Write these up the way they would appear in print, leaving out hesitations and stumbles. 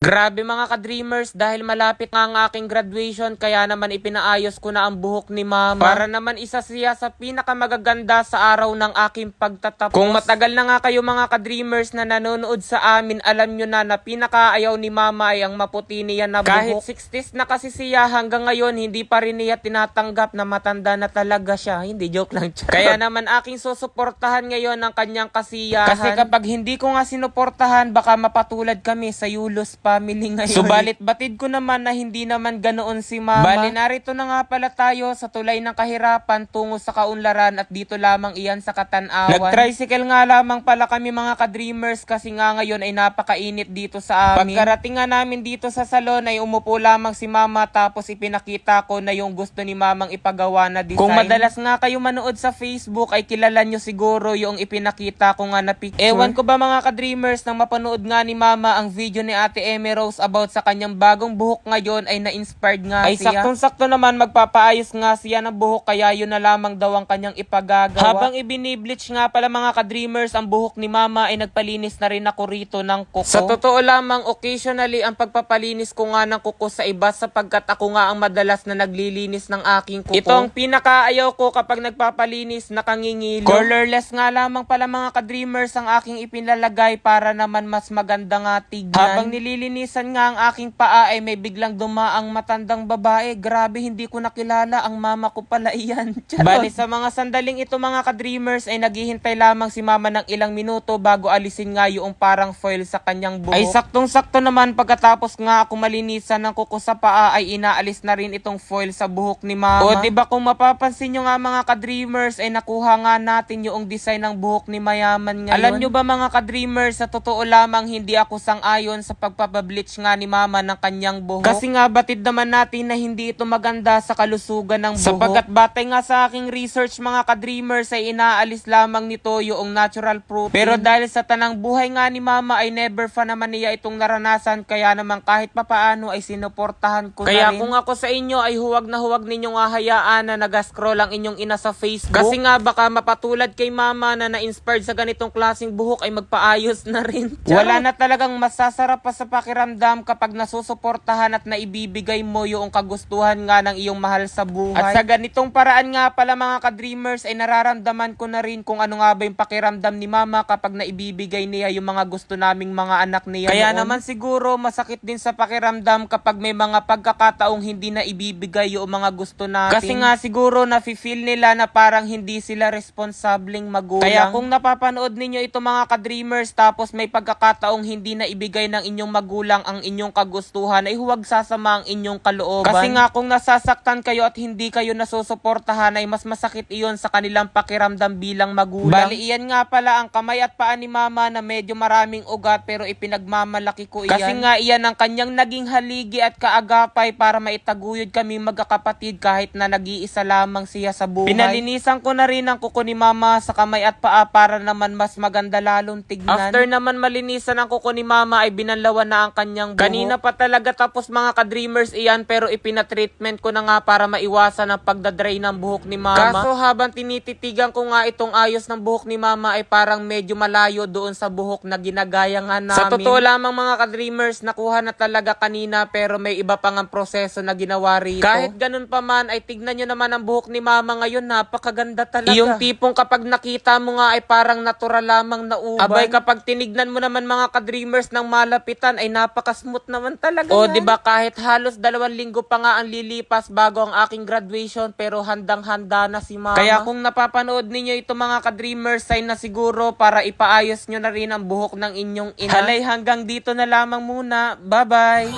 Grabe mga ka-dreamers, dahil malapit nga ang aking graduation, kaya naman ipinaayos ko na ang buhok ni mama para naman isa siya sa pinakamagaganda sa araw ng aking pagtatapos. Kung matagal na nga kayo mga ka-dreamers na nanonood sa amin, alam nyo na pinakaayaw ni mama ay ang maputi niya na buhok. Kahit 60s na kasi siya, hanggang ngayon hindi pa rin niya tinatanggap na matanda na talaga siya. Hindi, joke lang. Kaya naman aking susuportahan ngayon ang kanyang kasiyahan. Kasi kapag hindi ko nga sinuportahan, baka mapatulad kami sa Yulos family ngayon. Subalit batid ko naman na hindi naman ganoon si mama. Bali, narito na nga pala tayo sa tulay ng kahirapan tungo sa kaunlaran, at dito lamang iyan sa Katanawan. Nag-tricycle nga lamang pala kami mga ka-dreamers kasi nga ngayon ay napakainit dito sa amin. Pagkarating nga namin dito sa salon ay umupo lamang si mama, tapos ipinakita ko na yung gusto ni mamang ipagawa na design. Kung madalas nga kayo manood sa Facebook ay kilala nyo siguro yung ipinakita ko nga na picture. Ewan ko ba mga ka-dreamers, nang mapanood nga ni mama ang video ni Ate Rose about sa kanyang bagong buhok ngayon ay na-inspired nga ay siya. Ay saktong-sakto naman magpapaayos nga siya ng buhok, kaya yun na lamang daw ang kanyang ipagagawa. Habang ibinibleach nga pala mga ka-dreamers ang buhok ni mama ay nagpalinis na rin ako rito ng kuko. Sa totoo lamang, occasionally ang pagpapalinis ko nga ng kuko sa iba, sapagkat ako nga ang madalas na naglilinis ng aking kuko. Ito ang pinakaayaw ko kapag nagpapalinis, nakangingilo. Colorless nga lamang pala mga ka-dreamers ang aking ipinalagay para naman mas maganda nga tignan. Habang nililinisan nga ang aking paa ay may biglang dumaang matandang babae. Grabe, hindi ko nakilala, ang mama ko pala iyan. Bali, sa mga sandaling ito mga ka-dreamers ay naghihintay lamang si mama ng ilang minuto bago alisin nga yung parang foil sa kanyang buhok. Ay saktong-sakto naman, pagkatapos nga ako malinisan ng kuko sa paa ay inaalis na rin itong foil sa buhok ni mama. O diba, kung mapapansin nyo nga mga ka-dreamers ay nakuha nga natin yung design ng buhok ni mayaman ngayon. Alam nyo ba mga ka-dreamers, sa totoo lamang hindi ako sang-ayon sa pagpapableach nga ni mama ng kanyang buhok. Kasi nga batid naman natin na hindi ito maganda sa kalusugan ng buhok. Sapagkat batay nga sa aking research mga ka-dreamers ay inaalis lamang nito yung natural protein. Pero dahil sa tanang buhay nga ni mama ay never pa naman niya itong naranasan, kaya naman kahit papaano ay sinuportahan ko kaya na rin. Kung ako sa inyo ay huwag na huwag ninyong hahayaan na nag-scroll ang inyong ina sa Facebook. Kasi nga baka mapatulad kay mama na na-inspired sa ganitong klaseng buhok ay magpaayos na rin. Wala na talagang masasarap pa sa pakiramdam kapag nasusuportahan at naibibigay mo yung kagustuhan nga ng iyong mahal sa buhay. At sa ganitong paraan nga pala mga ka-dreamers ay nararamdaman ko na rin kung ano nga ba yung pakiramdam ni mama kapag naibibigay niya yung mga gusto naming mga anak niya. Kaya naman siguro masakit din sa pakiramdam kapag may mga pagkakataong hindi na ibibigay yung mga gusto natin. Kasi nga siguro nafe-feel nila na parang hindi sila responsableng magulang. Kaya kung napapanood ninyo ito mga ka-dreamers tapos may pagkakataong hindi na ibigay ng inyong magulang ang inyong kagustuhan ay huwag sasama ang inyong kalooban. Kasi nga kung nasasaktan kayo at hindi kayo nasusuportahan ay mas masakit iyon sa kanilang pakiramdam bilang magulang. Bali, iyan nga pala ang kamay at paa ni mama na medyo maraming ugat pero ipinagmamalaki ko iyan. Kasi nga iyan ang kanyang naging haligi at kaagapay para maitaguyod kami magkakapatid kahit na nag-iisa lamang siya sa buhay. Pinalinisan ko na rin ang kuko ni mama sa kamay at paa para naman mas maganda lalong tignan. After naman malinisan ang kuko ni mama ay binanlawan na ang kanyang buhok. Kanina pa talaga tapos mga ka-dreamers iyan, pero ipina-treatment ko na nga para maiwasan ang pagdadry ng buhok ni mama. Kaso habang tinititigan ko nga itong ayos ng buhok ni mama ay parang medyo malayo doon sa buhok na ginagaya nga namin. Sa totoo lamang mga ka-dreamers, nakuha na talaga kanina pero may iba pang ang proseso na ginawa rito. Kahit ganun pa man ay tignan nyo naman ang buhok ni mama ngayon, napakaganda talaga. Yung tipong kapag nakita mo nga ay parang natural lamang na uban. Abay, kapag tinignan mo naman mga ka-dreamers ng malapitan ay napaka-smooth naman talaga. O diba, kahit halos 2 linggo pa nga ang lilipas bago ang aking graduation pero handang-handa na si mama. Kaya kung napapanood ninyo ito mga ka-dreamers, sign na siguro para ipaayos nyo na rin ang buhok ng inyong ina. Halay, hanggang dito na lamang muna. Bye-bye!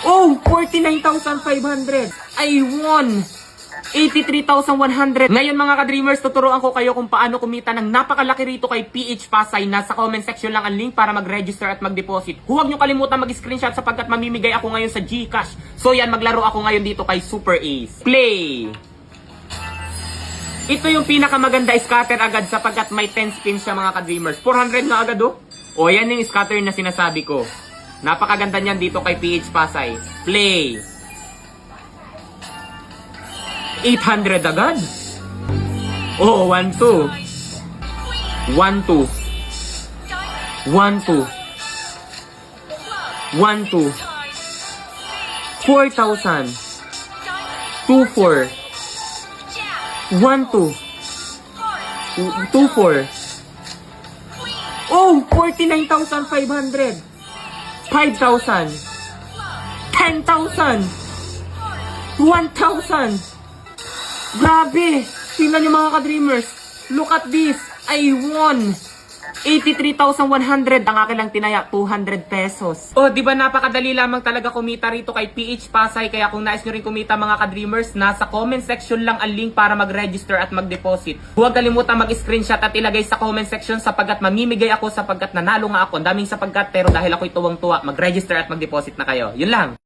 Oh! 49,500! I won! 83,100. Ngayon mga ka-dreamers, tuturuan ko kayo kung paano kumita ng napakalaki rito kay PH Pasay. Nasa comment section lang ang link para mag-register at mag-deposit. Huwag nyo kalimutan mag-screenshot sapagkat mamimigay ako ngayon sa GCash. So yan, maglaro ako ngayon dito kay Super Ace. Play! Ito yung pinakamaganda scatter agad sapagkat may 10 spins siya mga ka-dreamers. 400 na agad oh. O yan yung scatter na sinasabi ko. Napakaganda niyan dito kay PH Pasay. Play! 800 agad. Oh, 1, 2. 1, 2. 1, 2. 1, 2. 4,000. 2,4. 1,2. 2,4. Oh, 49,500. 5,000. 10,000. 1,000. Grabe. Tingnan niyo mga ka-dreamers. Look at this. I won 83,100. Ang akin lang tinaya, 200 pesos. Oh, di ba napakadali lamang talaga kumita rito kay PH Pasay. Kaya kung nais nyo rin kumita mga ka-dreamers, nasa comment section lang ang link para mag-register at mag-deposit. Huwag kalimutan mag-screenshot at ilagay sa comment section sapagkat mamimigay ako sapagkat nanalo nga ako. Ang daming sapagkat pero dahil ako'y tuwang-tuwa, mag-register at mag-deposit na kayo. Yun lang.